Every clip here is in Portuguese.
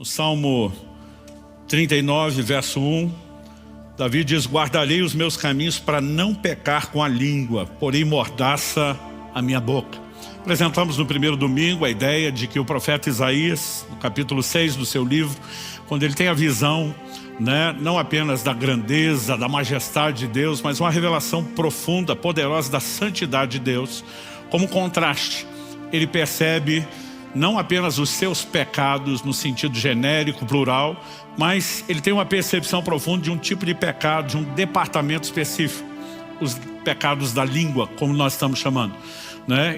No Salmo 39, verso 1, Davi diz: guardarei os meus caminhos para não pecar com a língua, porém mordaça a minha boca. Apresentamos no primeiro domingo a ideia de que o profeta Isaías, no capítulo 6 do seu livro, quando ele tem a visão, não apenas da grandeza, da majestade de Deus, mas uma revelação profunda, poderosa da santidade de Deus, como contraste, ele percebe não apenas os seus pecados no sentido genérico, plural, mas ele tem uma percepção profunda de um tipo de pecado, de um departamento específico, os pecados da língua, como nós estamos chamando.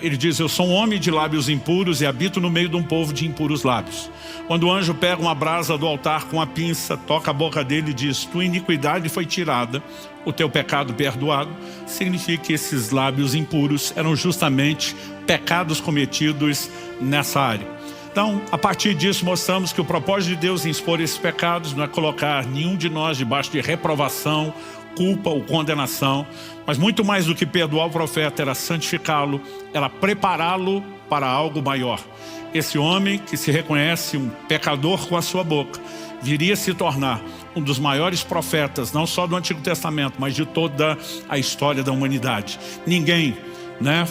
Ele diz: eu sou um homem de lábios impuros e habito no meio de um povo de impuros lábios. Quando o anjo pega uma brasa do altar com a pinça, toca a boca dele e diz: tua iniquidade foi tirada, o teu pecado perdoado, significa que esses lábios impuros eram justamente pecados cometidos nessa área. Então, a partir disso, mostramos que o propósito de Deus em expor esses pecados não é colocar nenhum de nós debaixo de reprovação, culpa ou condenação, mas muito mais do que perdoar o profeta era santificá-lo, era prepará-lo para algo maior. Esse homem que se reconhece um pecador com a sua boca, viria a se tornar um dos maiores profetas, não só do Antigo Testamento, mas de toda a história da humanidade. Ninguém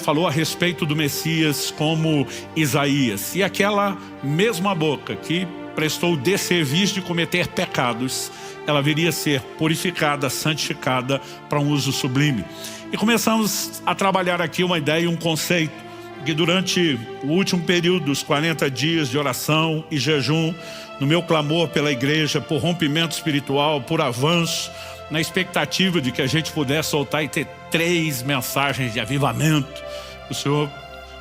falou a respeito do Messias como Isaías. E aquela mesma boca que prestou o desserviço de cometer pecados, ela viria a ser purificada, santificada para um uso sublime. E começamos a trabalhar aqui uma ideia e um conceito, que durante o último período, os 40 dias de oração e jejum, no meu clamor pela igreja, por rompimento espiritual, por avanço, na expectativa de que a gente pudesse soltar e ter 3 mensagens de avivamento, o Senhor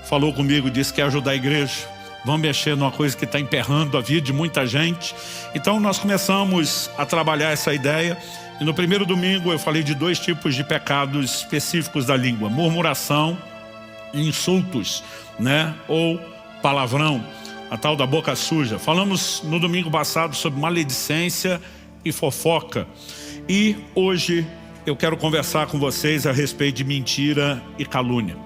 falou comigo e disse que quer ajudar a igreja. Vamos mexer numa coisa que está emperrando a vida de muita gente. Então nós começamos a trabalhar essa ideia. E no primeiro domingo eu falei de 2 tipos de pecados específicos da língua: murmuração e insultos, ou palavrão, a tal da boca suja. Falamos no domingo passado sobre maledicência e fofoca. E hoje eu quero conversar com vocês a respeito de mentira e calúnia.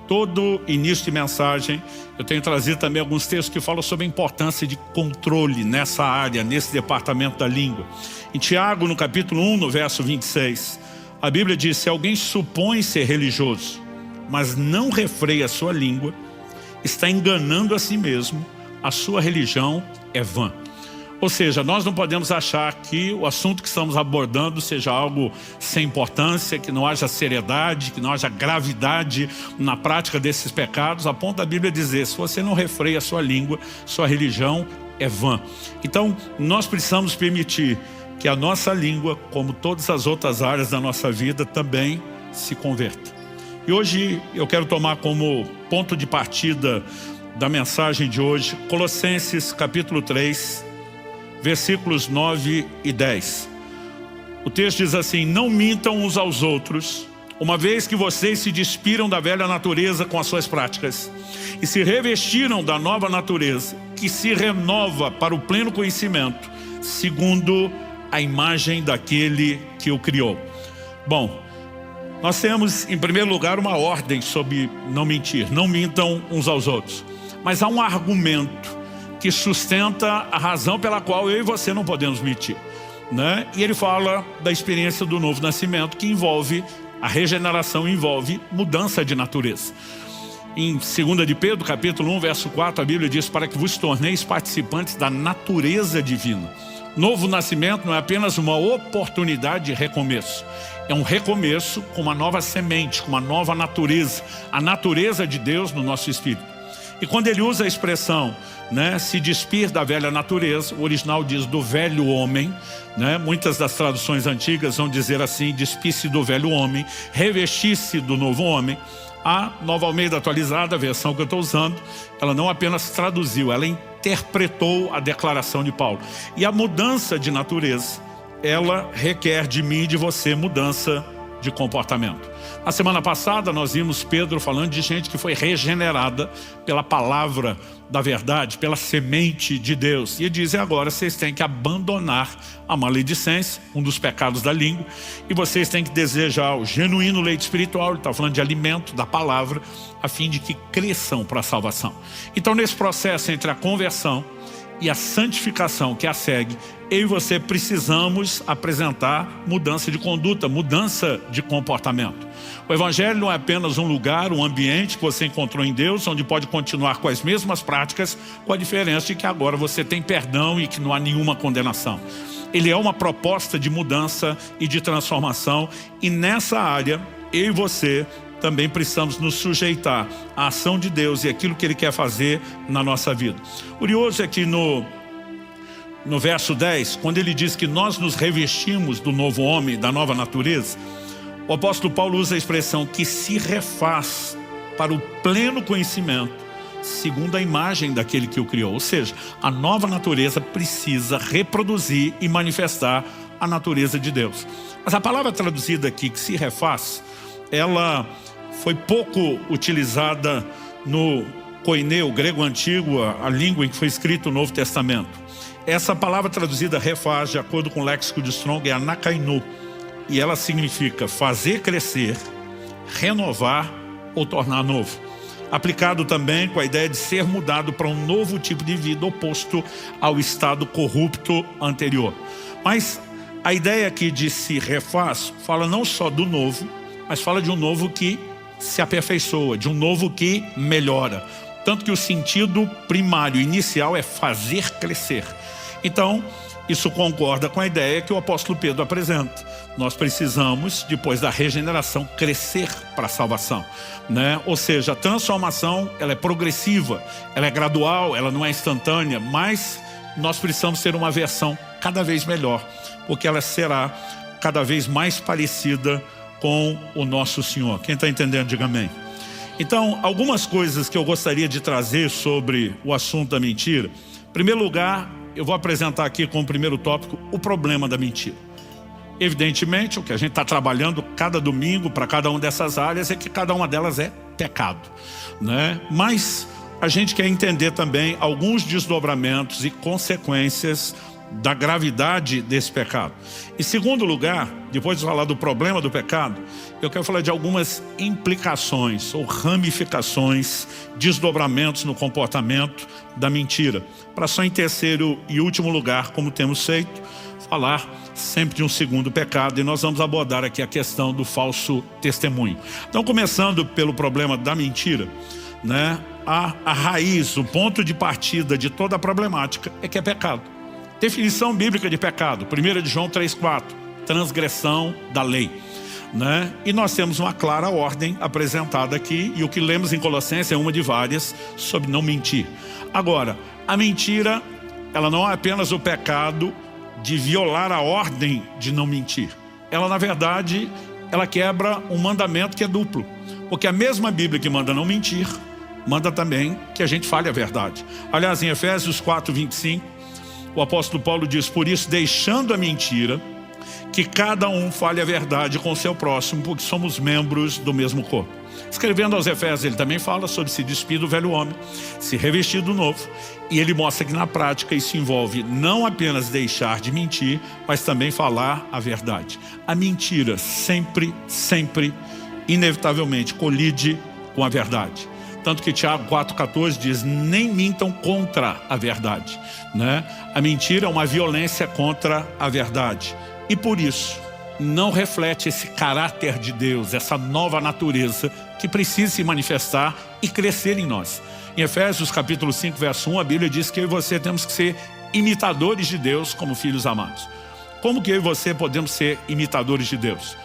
Todo início de mensagem eu tenho trazido também alguns textos que falam sobre a importância de controle nessa área, nesse departamento da língua. Em Tiago, no capítulo 1, no verso 26, a Bíblia diz: se alguém supõe ser religioso, mas não refreia a sua língua, está enganando a si mesmo, a sua religião é vã. Ou seja, nós não podemos achar que o assunto que estamos abordando seja algo sem importância, que não haja seriedade, que não haja gravidade na prática desses pecados, a ponto da Bíblia dizer: se você não refreia a sua língua, sua religião é vã. Então, nós precisamos permitir que a nossa língua, como todas as outras áreas da nossa vida, também se converta. E hoje eu quero tomar como ponto de partida da mensagem de hoje, Colossenses capítulo 3, versículos 9 e 10. O texto diz assim: não mintam uns aos outros, uma vez que vocês se despiram da velha natureza com as suas práticas e se revestiram da nova natureza, que se renova para o pleno conhecimento, segundo a imagem daquele que o criou. Bom, nós temos em primeiro lugar uma ordem sobre não mentir: não mintam uns aos outros. Mas há um argumento que sustenta a razão pela qual eu e você não podemos mentir, E ele fala da experiência do novo nascimento, que envolve a regeneração, envolve mudança de natureza. Em 2 de Pedro, capítulo 1, verso 4, a Bíblia diz: para que vos torneis participantes da natureza divina. Novo nascimento não é apenas uma oportunidade de recomeço, é um recomeço com uma nova semente, com uma nova natureza, a natureza de Deus no nosso espírito. E quando ele usa a expressão, se despir da velha natureza, o original diz do velho homem, muitas das traduções antigas vão dizer assim: despir-se do velho homem, revestir-se do novo homem. A Nova Almeida Atualizada, a versão que eu estou usando, ela não apenas traduziu, ela interpretou a declaração de Paulo. E a mudança de natureza, ela requer de mim e de você mudança de comportamento. Na semana passada nós vimos Pedro falando de gente que foi regenerada pela palavra da verdade, pela semente de Deus. E ele diz: agora vocês têm que abandonar a maledicência, um dos pecados da língua, e vocês têm que desejar o genuíno leite espiritual. Ele está falando de alimento, da palavra, a fim de que cresçam para a salvação. Então, nesse processo entre a conversão e a santificação que a segue, eu e você precisamos apresentar mudança de conduta, mudança de comportamento. O Evangelho não é apenas um lugar, um ambiente que você encontrou em Deus, onde pode continuar com as mesmas práticas, com a diferença de que agora você tem perdão e que não há nenhuma condenação. Ele é uma proposta de mudança e de transformação, e nessa área, eu e você também precisamos nos sujeitar à ação de Deus e aquilo que Ele quer fazer na nossa vida. Curioso é que no verso 10, quando ele diz que nós nos revestimos do novo homem, da nova natureza, o apóstolo Paulo usa a expressão que se refaz para o pleno conhecimento, segundo a imagem daquele que o criou. Ou seja, a nova natureza precisa reproduzir e manifestar a natureza de Deus. Mas a palavra traduzida aqui, que se refaz, ela foi pouco utilizada no koineu, grego antigo, a língua em que foi escrito o Novo Testamento. Essa palavra traduzida refaz, de acordo com o léxico de Strong, é anakainu, e ela significa fazer crescer, renovar ou tornar novo. Aplicado também com a ideia de ser mudado para um novo tipo de vida oposto ao estado corrupto anterior. Mas a ideia aqui de se refaz fala não só do novo, mas fala de um novo que se aperfeiçoa, de um novo que melhora. Tanto que o sentido primário, inicial, é fazer crescer. Então, isso concorda com a ideia que o apóstolo Pedro apresenta. Nós precisamos, depois da regeneração, crescer para a salvação, né? Ou seja, a transformação, ela é progressiva, ela é gradual, ela não é instantânea, mas nós precisamos ter uma versão cada vez melhor, porque ela será cada vez mais parecida com o nosso Senhor. Quem está entendendo, diga amém. Então, algumas coisas que eu gostaria de trazer sobre o assunto da mentira. Em primeiro lugar, eu vou apresentar aqui como primeiro tópico o problema da mentira. Evidentemente, o que a gente está trabalhando cada domingo para cada uma dessas áreas é que cada uma delas é pecado, né? Mas a gente quer entender também alguns desdobramentos e consequências da gravidade desse pecado. Em segundo lugar, depois de falar do problema do pecado, eu quero falar de algumas implicações ou ramificações, desdobramentos no comportamento da mentira. Para só em terceiro e último lugar, como temos feito, falar sempre de um segundo pecado, e nós vamos abordar aqui a questão do falso testemunho. Então, começando pelo problema da mentira, né? A raiz, o ponto de partida de toda a problemática é que é pecado. Definição bíblica de pecado, 1 de João 3,4, transgressão da lei, né? E nós temos uma clara ordem apresentada aqui, e o que lemos em Colossenses é uma de várias, sobre não mentir. Agora, a mentira, ela não é apenas o pecado de violar a ordem de não mentir. Ela, na verdade, ela quebra um mandamento que é duplo, porque a mesma Bíblia que manda não mentir, manda também que a gente fale a verdade. Aliás, em Efésios 4:25, o apóstolo Paulo diz: por isso, deixando a mentira, que cada um fale a verdade com o seu próximo, porque somos membros do mesmo corpo. Escrevendo aos Efésios, ele também fala sobre se despir do velho homem, se revestir do novo, e ele mostra que na prática isso envolve não apenas deixar de mentir, mas também falar a verdade. A mentira sempre, inevitavelmente colide com a verdade. Tanto que Tiago 4,14 diz: nem mintam contra a verdade, né? A mentira é uma violência contra a verdade. E por isso, não reflete esse caráter de Deus, essa nova natureza que precisa se manifestar e crescer em nós. Em Efésios capítulo 5, verso 1, a Bíblia diz que eu e você temos que ser imitadores de Deus como filhos amados. Como que eu e você podemos ser imitadores de Deus?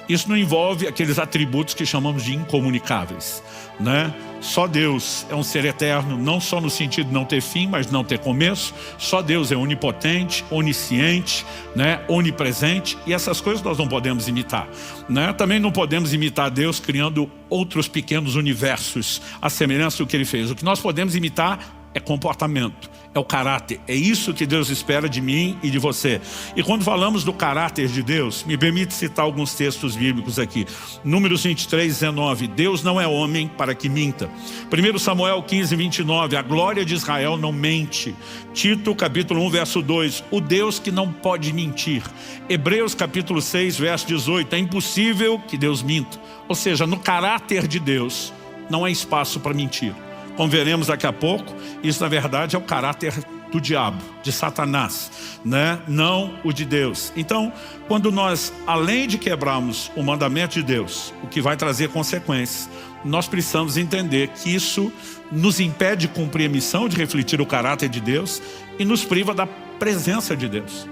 Isso não envolve aqueles atributos que chamamos de incomunicáveis, né? Só Deus é um ser eterno, não só no sentido de não ter fim, mas não ter começo. Só Deus é onipotente, onisciente, né? Onipresente, e essas coisas nós não podemos imitar, né? Também não podemos imitar Deus criando outros pequenos universos à semelhança do que Ele fez. O que nós podemos imitar é comportamento, é o caráter. É isso que Deus espera de mim e de você. E quando falamos do caráter de Deus, me permite citar alguns textos bíblicos aqui. Números 23:19, Deus não é homem para que minta. 1 Samuel 15:29, a glória de Israel não mente. Tito capítulo 1, verso 2, o Deus que não pode mentir. Hebreus capítulo 6, verso 18, é impossível que Deus minta. Ou seja, no caráter de Deus não há espaço para mentir. Como veremos daqui a pouco, isso na verdade é o caráter do diabo, de Satanás, né? Não o de Deus. Então, quando nós, além de quebrarmos o mandamento de Deus, o que vai trazer consequências, nós precisamos entender que isso nos impede de cumprir a missão de refletir o caráter de Deus e nos priva da presença de Deus.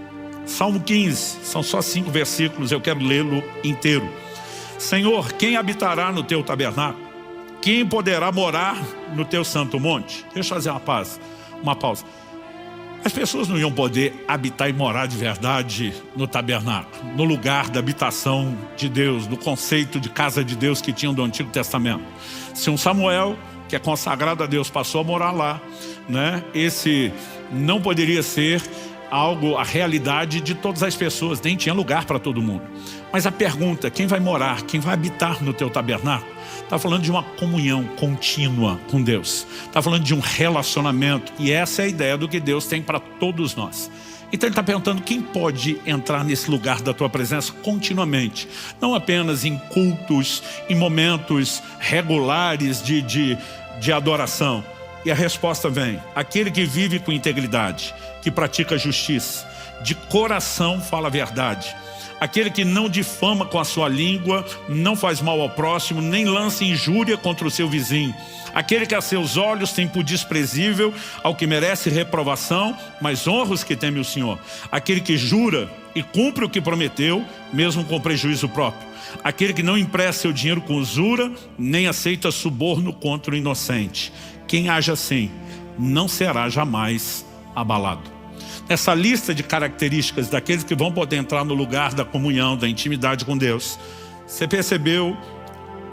Salmo 15, são só 5 versículos, eu quero lê-lo inteiro. Senhor, quem habitará no teu tabernáculo? Quem poderá morar no teu santo monte? Deixa eu fazer uma pausa. As pessoas não iam poder habitar e morar de verdade no tabernáculo, no lugar da habitação de Deus, no conceito de casa de Deus que tinham do Antigo Testamento. Se um Samuel, que é consagrado a Deus, passou a morar lá, né? Esse não poderia ser a realidade de todas as pessoas, nem tinha lugar para todo mundo. Mas a pergunta, quem vai morar, quem vai habitar no teu tabernáculo? Está falando de uma comunhão contínua com Deus. Está falando de um relacionamento. E essa é a ideia do que Deus tem para todos nós. Então ele está perguntando quem pode entrar nesse lugar da tua presença continuamente. Não apenas em cultos, em momentos regulares de adoração. E a resposta vem: aquele que vive com integridade, que pratica justiça, de coração fala a verdade. Aquele que não difama com a sua língua, não faz mal ao próximo, nem lança injúria contra o seu vizinho. Aquele que a seus olhos tem por desprezível ao que merece reprovação, mas honra os que temem o Senhor. Aquele que jura e cumpre o que prometeu, mesmo com prejuízo próprio. Aquele que não empresta seu dinheiro com usura, nem aceita suborno contra o inocente. Quem age assim, não será jamais abalado. Essa lista de características daqueles que vão poder entrar no lugar da comunhão, da intimidade com Deus. Você percebeu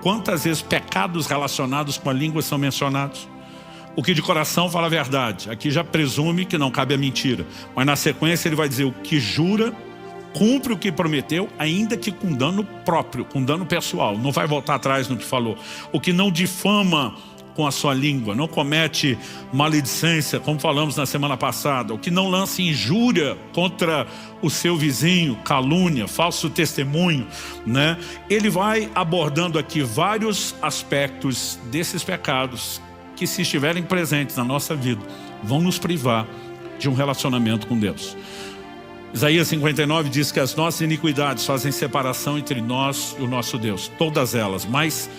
quantas vezes pecados relacionados com a língua são mencionados? O que de coração fala a verdade. Aqui já presume que não cabe a mentira. Mas na sequência ele vai dizer: o que jura, cumpre o que prometeu, ainda que com dano próprio, com dano pessoal. Não vai voltar atrás no que falou. O que não difama com a sua língua, não comete maledicência, como falamos na semana passada, o que não lança injúria contra o seu vizinho, calúnia, falso testemunho, né? Ele vai abordando aqui vários aspectos desses pecados que, se estiverem presentes na nossa vida, vão nos privar de um relacionamento com Deus. Isaías 59 diz que as nossas iniquidades fazem separação entre nós e o nosso Deus, todas elas, mas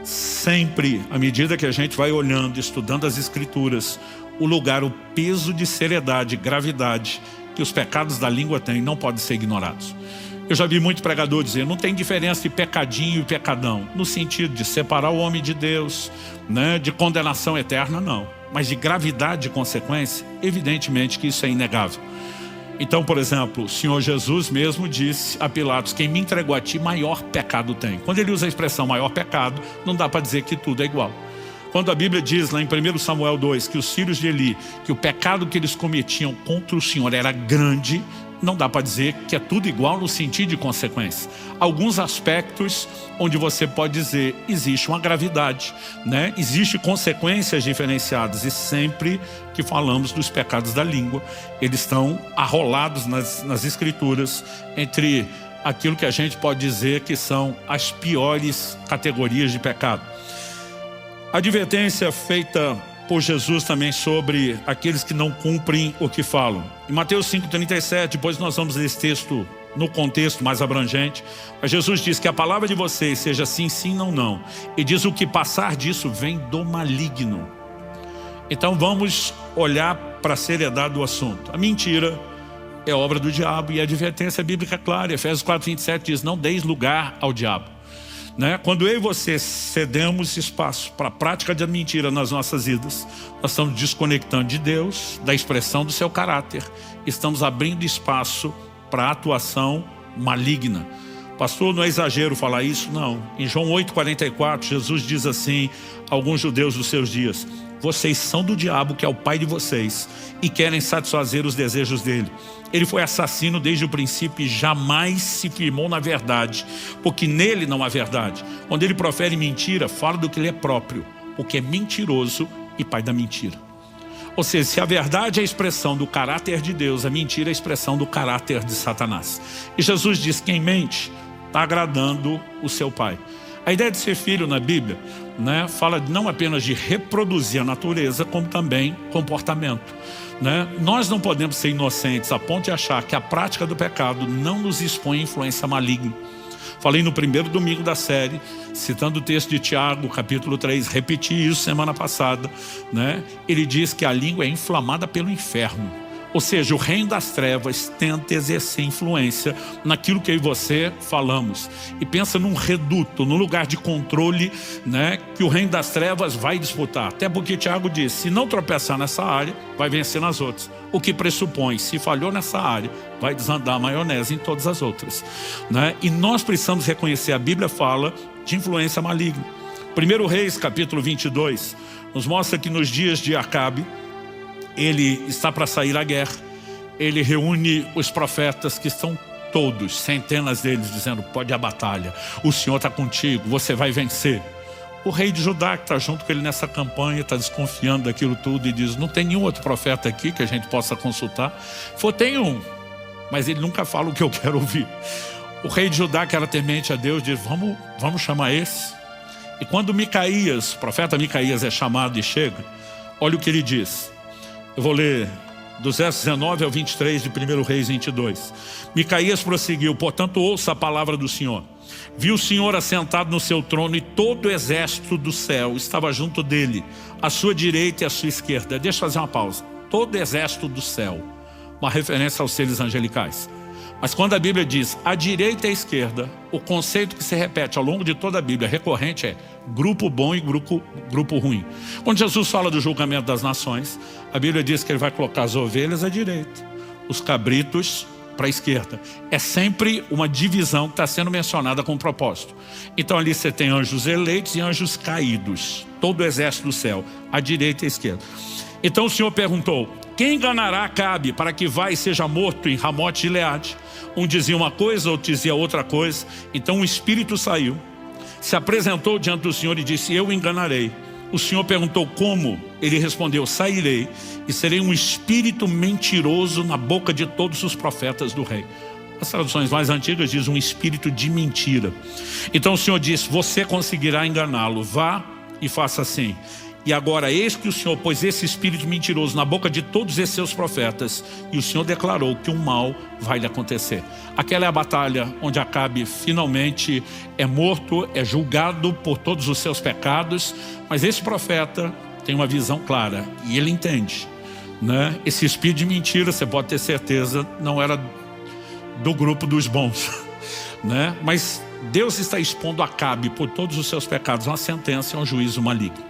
sempre, à medida que a gente vai olhando, estudando as Escrituras, o lugar, o peso de seriedade, gravidade que os pecados da língua têm, não podem ser ignorados. Eu já vi muito pregador dizer: não tem diferença de pecadinho e pecadão, no sentido de separar o homem de Deus, né, de condenação eterna, não. Mas de gravidade e consequência, evidentemente que isso é inegável. Então, por exemplo, o Senhor Jesus mesmo disse a Pilatos: quem me entregou a ti, maior pecado tem. Quando ele usa a expressão maior pecado, não dá para dizer que tudo é igual. Quando a Bíblia diz lá em 1 Samuel 2 que os filhos de Eli, que o pecado que eles cometiam contra o Senhor era grande, não dá para dizer que é tudo igual no sentido de consequência. Alguns aspectos onde você pode dizer existe uma gravidade, né? Existe consequências diferenciadas, e sempre que falamos dos pecados da língua, eles estão arrolados nas Escrituras entre aquilo que a gente pode dizer que são as piores categorias de pecado. A advertência feita por Jesus também sobre aqueles que não cumprem o que falam. Em Mateus 5,37, depois nós vamos ler esse texto no contexto mais abrangente, mas Jesus diz que a palavra de vocês seja sim, sim, não, não. E diz: o que passar disso vem do maligno. Então vamos olhar para a seriedade do assunto. A mentira é obra do diabo, e a advertência bíblica é clara. Efésios 4,27 diz: não deis lugar ao diabo. Né? Quando eu e você cedemos espaço para a prática da mentira nas nossas vidas, nós estamos desconectando de Deus, da expressão do seu caráter. Estamos abrindo espaço para a atuação maligna. Pastor, não é exagero falar isso? Não. Em João 8,44, Jesus diz assim a alguns judeus dos seus dias: vocês são do diabo, que é o pai de vocês, e querem satisfazer os desejos dele. Ele foi assassino desde o princípio e jamais se firmou na verdade, porque nele não há verdade. Quando ele profere mentira, fala do que lhe é próprio, porque é mentiroso e pai da mentira. Ou seja, se a verdade é a expressão do caráter de Deus, a mentira é a expressão do caráter de Satanás. E Jesus diz: quem mente está agradando o seu pai. A ideia de ser filho na Bíblia né, fala não apenas de reproduzir a natureza, como também comportamento, né? Nós não podemos ser inocentes a ponto de achar que a prática do pecado não nos expõe a influência maligna. Falei no primeiro domingo da série, citando o texto de Tiago, capítulo 3, repeti isso semana passada, né? Ele diz que a língua é inflamada pelo inferno. Ou seja, o reino das trevas tenta exercer influência naquilo que eu e você falamos. E pensa num reduto, num lugar de controle, né, que o reino das trevas vai disputar. Até porque Tiago diz, se não tropeçar nessa área, vai vencer nas outras. O que pressupõe, se falhou nessa área, vai desandar a maionese em todas as outras, né? E nós precisamos reconhecer, a Bíblia fala de influência maligna. 1 Reis, capítulo 22, nos mostra que nos dias de Acabe, ele está para sair à guerra. Ele reúne os profetas que estão todos, centenas deles, dizendo, pode ir à batalha, o Senhor está contigo, você vai vencer. O rei de Judá, que está junto com ele nessa campanha, está desconfiando daquilo tudo e diz, não tem nenhum outro profeta aqui que a gente possa consultar? Tem um, mas ele nunca fala o que eu quero ouvir. O rei de Judá, que era temente a Deus, diz, vamos chamar esse. E quando Micaías, o profeta Micaías é chamado e chega, olha o que ele diz. Eu vou ler dos versos 19 ao 23 de 1 Reis 22. Micaías prosseguiu, portanto ouça a palavra do Senhor. Viu o Senhor assentado no seu trono e todo o exército do céu estava junto dele, à sua direita e à sua esquerda. Deixa eu fazer uma pausa. Todo o exército do céu, uma referência aos seres angelicais. Mas quando a Bíblia diz à direita e à esquerda, o conceito que se repete ao longo de toda a Bíblia, recorrente, é grupo bom e grupo ruim. Quando Jesus fala do julgamento das nações, a Bíblia diz que ele vai colocar as ovelhas à direita, os cabritos para a esquerda. É sempre uma divisão que está sendo mencionada com propósito. Então ali você tem anjos eleitos e anjos caídos. Todo o exército do céu, à direita e à esquerda. Então o Senhor perguntou, quem enganará Acabe para que vá e seja morto em Ramote de Gileade? Um dizia uma coisa, outro dizia outra coisa. Então o espírito saiu, se apresentou diante do Senhor e disse, eu o enganarei. O Senhor perguntou como? Ele respondeu, sairei e serei um espírito mentiroso na boca de todos os profetas do rei. As traduções mais antigas dizem um espírito de mentira. Então o Senhor disse, você conseguirá enganá-lo, vá e faça assim. E agora eis que o Senhor pôs esse espírito mentiroso na boca de todos esses seus profetas, e o Senhor declarou que um mal vai lhe acontecer. Aquela é a batalha onde Acabe finalmente é morto, é julgado por todos os seus pecados, mas esse profeta tem uma visão clara, e ele entende, né? Esse espírito de mentira, você pode ter certeza, não era do grupo dos bons, né? Mas Deus está expondo Acabe por todos os seus pecados, uma sentença, um juízo maligno.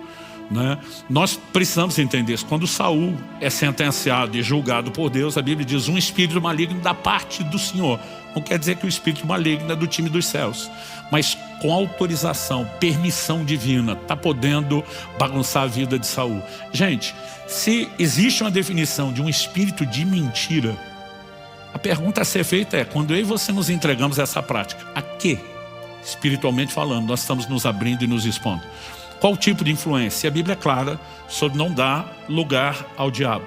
Né? Nós precisamos entender isso. Quando Saul é sentenciado e julgado por Deus, a Bíblia diz um espírito maligno da parte do Senhor. Não quer dizer que o espírito maligno é do time dos céus, mas com autorização, permissão divina, está podendo bagunçar a vida de Saul. Gente, se existe uma definição de um espírito de mentira, a pergunta a ser feita é, quando eu e você nos entregamos a essa prática, a que, espiritualmente falando, nós estamos nos abrindo e nos expondo? Qual tipo de influência? A Bíblia é clara sobre não dar lugar ao diabo.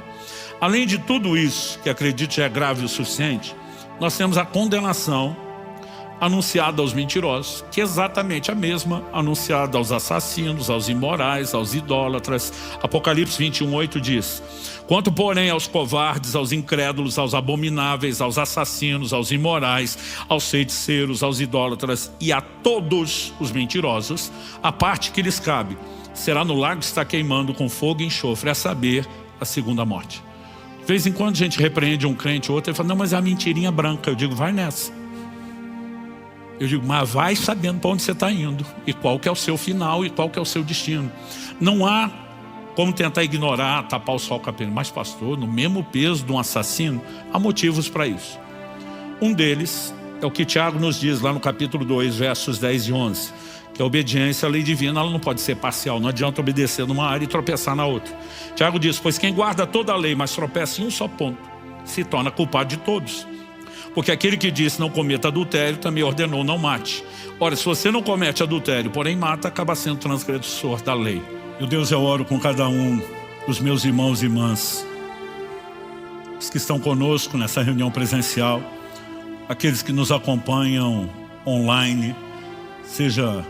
Além de tudo isso, que acredito já é grave o suficiente, nós temos a condenação anunciada aos mentirosos, que é exatamente a mesma anunciada aos assassinos, aos imorais, aos idólatras. Apocalipse 21:8 diz, quanto porém aos covardes, aos incrédulos, aos abomináveis, aos assassinos, aos imorais, aos feiticeiros, aos idólatras e a todos os mentirosos, a parte que lhes cabe será no lago que está queimando com fogo e enxofre, a saber, a segunda morte. De vez em quando a gente repreende um crente ou outro, ele fala, não, mas é a mentirinha branca. Eu digo, vai nessa. Eu digo, mas vai sabendo para onde você está indo, e qual que é o seu final, e qual que é o seu destino. Não há como tentar ignorar, tapar o sol com a pena. Mas pastor, no mesmo peso de um assassino, há motivos para isso. Um deles é o que Tiago nos diz lá no capítulo 2, versos 10 e 11, que a obediência à lei divina, ela não pode ser parcial. Não adianta obedecer numa área e tropeçar na outra. Tiago diz, pois quem guarda toda a lei, mas tropeça em um só ponto, se torna culpado de todos. Porque aquele que disse não cometa adultério também ordenou não mate. Ora, se você não comete adultério, porém mata, acaba sendo transgressor da lei. Meu Deus, eu oro com cada um dos meus irmãos e irmãs, os que estão conosco nessa reunião presencial, aqueles que nos acompanham online, seja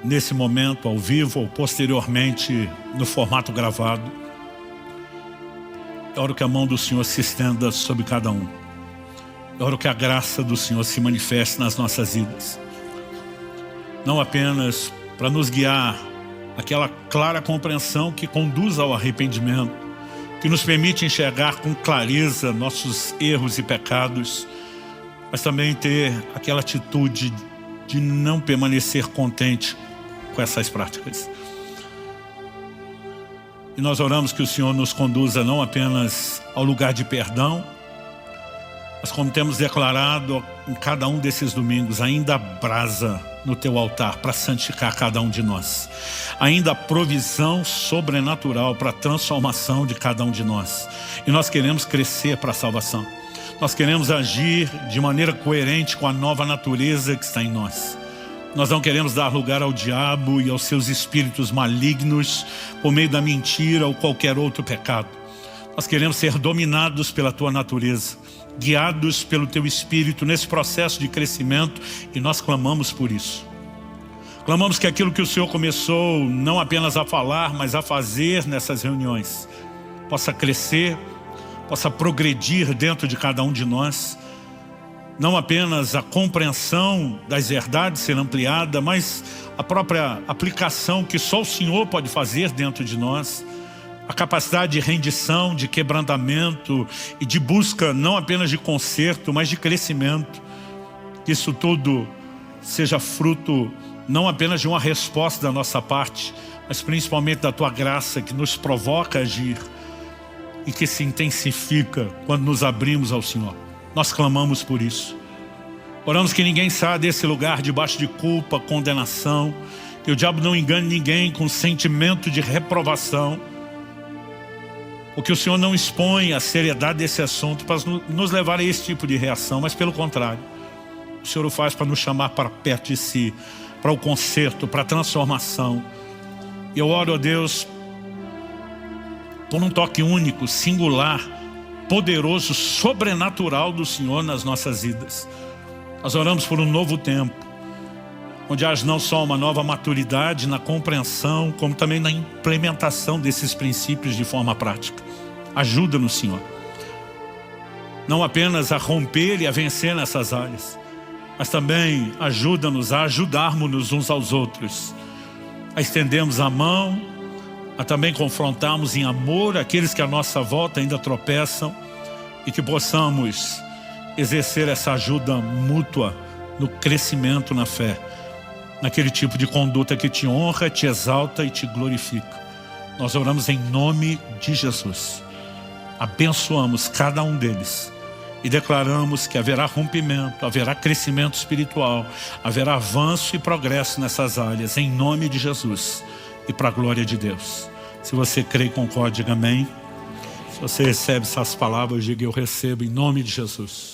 nesse momento, ao vivo ou posteriormente no formato gravado. Eu oro que a mão do Senhor se estenda sobre cada um. Eu oro que a graça do Senhor se manifeste nas nossas vidas. Não apenas para nos guiar aquela clara compreensão que conduz ao arrependimento, que nos permite enxergar com clareza nossos erros e pecados, mas também ter aquela atitude de não permanecer contente com essas práticas. E nós oramos que o Senhor nos conduza não apenas ao lugar de perdão, mas como temos declarado em cada um desses domingos, ainda há brasa no teu altar para santificar cada um de nós. Ainda há provisão sobrenatural para a transformação de cada um de nós. E nós queremos crescer para a salvação. Nós queremos agir de maneira coerente com a nova natureza que está em nós. Nós não queremos dar lugar ao diabo e aos seus espíritos malignos por meio da mentira ou qualquer outro pecado. Nós queremos ser dominados pela tua natureza, guiados pelo teu Espírito nesse processo de crescimento, e nós clamamos por isso. Clamamos que aquilo que o Senhor começou não apenas a falar, mas a fazer nessas reuniões, possa crescer, possa progredir dentro de cada um de nós. Não apenas a compreensão das verdades ser ampliada, mas a própria aplicação que só o Senhor pode fazer dentro de nós. A capacidade de rendição, de quebrantamento e de busca não apenas de conserto, mas de crescimento. Que isso tudo seja fruto não apenas de uma resposta da nossa parte, mas principalmente da tua graça que nos provoca a agir e que se intensifica quando nos abrimos ao Senhor. Nós clamamos por isso. Oramos que ninguém saia desse lugar debaixo de culpa, condenação, que o diabo não engane ninguém com sentimento de reprovação, ou que o Senhor não expõe a seriedade desse assunto para nos levar a esse tipo de reação, mas pelo contrário, o Senhor o faz para nos chamar para perto de si, para o conserto, para a transformação. E eu oro a Deus por um toque único, singular, poderoso, sobrenatural do Senhor nas nossas vidas. Nós oramos por um novo tempo, onde haja não só uma nova maturidade na compreensão, como também na implementação desses princípios de forma prática. Ajuda-nos, Senhor, não apenas a romper e a vencer nessas áreas, mas também ajuda-nos a ajudarmos-nos uns aos outros, a estendermos a mão, a também confrontarmos em amor aqueles que à nossa volta ainda tropeçam, e que possamos exercer essa ajuda mútua no crescimento na fé, naquele tipo de conduta que te honra, te exalta e te glorifica. Nós oramos em nome de Jesus. Abençoamos cada um deles e declaramos que haverá rompimento, haverá crescimento espiritual, haverá avanço e progresso nessas áreas, em nome de Jesus e para a glória de Deus. Se você crê e concorda, diga amém. Se você recebe essas palavras, diga eu recebo em nome de Jesus.